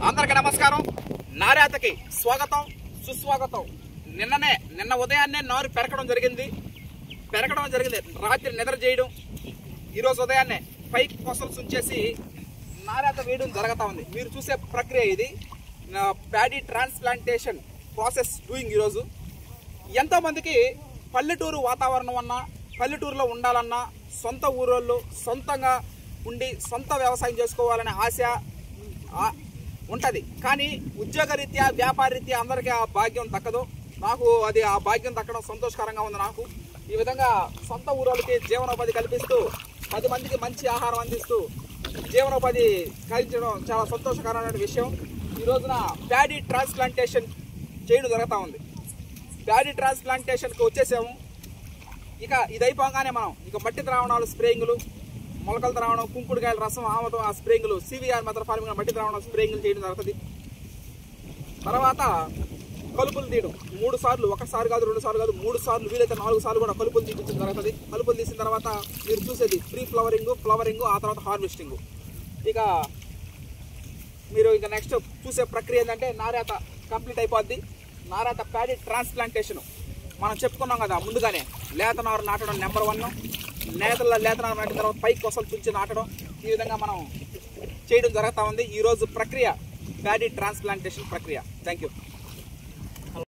అందరికీ నమస్కారం. నారాతకి స్వాగతం సుస్వాగతం. నిన్న ఉదయాన్నే నారు పెరగడం జరిగింది. రాత్రి నిద్ర చేయడం, ఈరోజు ఉదయాన్నే పైకి కొసలు సుంచేసి నారాత వేయడం జరుగుతూ ఉంది. మీరు చూసే ప్రక్రియ ఇది, ప్యాడీ ట్రాన్స్ప్లాంటేషన్ ప్రాసెస్ డూయింగ్. ఈరోజు ఎంతోమందికి పల్లెటూరు వాతావరణం అన్నా, పల్లెటూరులో ఉండాలన్నా, సొంత ఊరోళ్ళు సొంతంగా ఉండి సొంత వ్యవసాయం చేసుకోవాలనే ఆశ ఉంటుంది. కానీ ఉద్యోగరీత్యా వ్యాపారరీత్యా అందరికీ ఆ భాగ్యం దక్కదు. నాకు ఆ భాగ్యం దక్కడం సంతోషకరంగా ఉంది. నాకు ఈ విధంగా సొంత ఊరోళ్ళకి జీవనోపాధి కల్పిస్తూ 10 మందికి మంచి ఆహారం అందిస్తూ జీవనోపాధి కలిగించడం చాలా సంతోషకరమైన విషయం. ఈ రోజున ప్యాడీ ట్రాన్స్ప్లాంటేషన్ చేయడం జరుగుతూ ఉంది. ప్యాడీ ట్రాన్స్ప్లాంటేషన్కి వచ్చేసాము. ఇక ఇది అయిపోగానే మనం మట్టి ద్రావణాలు స్ప్రేయింగ్లు, మొలకల ద్రావణం, కుంకుడుకాయల రసం, ఆమదం ఆ స్ప్రేయింగ్లు, సివిఆర్ మెథడ్ ఫార్మింగ్ మట్టి ద్రావణాలు స్ప్రేయింగ్లు చేయడం జరుగుతుంది. తర్వాత కలుపులు తీయడం 3 సార్లు, 1 సారి కాదు, 2 సార్లు కాదు, 3 సార్లు, వీలైతే 4 సార్లు కూడా కలుపులు తీయించడం జరుగుతుంది. కలుపులు తీసిన తర్వాత మీరు చూసేది ప్రీ ఫ్లవరింగ్, ఆ తర్వాత హార్వెస్టింగ్. ఇక మీరు నెక్స్ట్ చూసే ప్రక్రియ ఏంటంటే నారాత కంప్లీట్ అయిపోద్ది. నారాత ప్యాడీ ట్రాన్స్ప్లాంటేషన్ మనం చెప్పుకున్నాం కదా ముందుగానే. లేత నారు నాటడం నెంబర్ 1. లేత నారు నాటిన తర్వాత పైకి కొసలు తుంచి నాటడం, ఈ విధంగా మనం చేయడం జరుగుతూ ఉంది. ఈరోజు ప్రక్రియ ప్యాడీ ట్రాన్స్ప్లాంటేషన్ ప్రక్రియ. Thank you.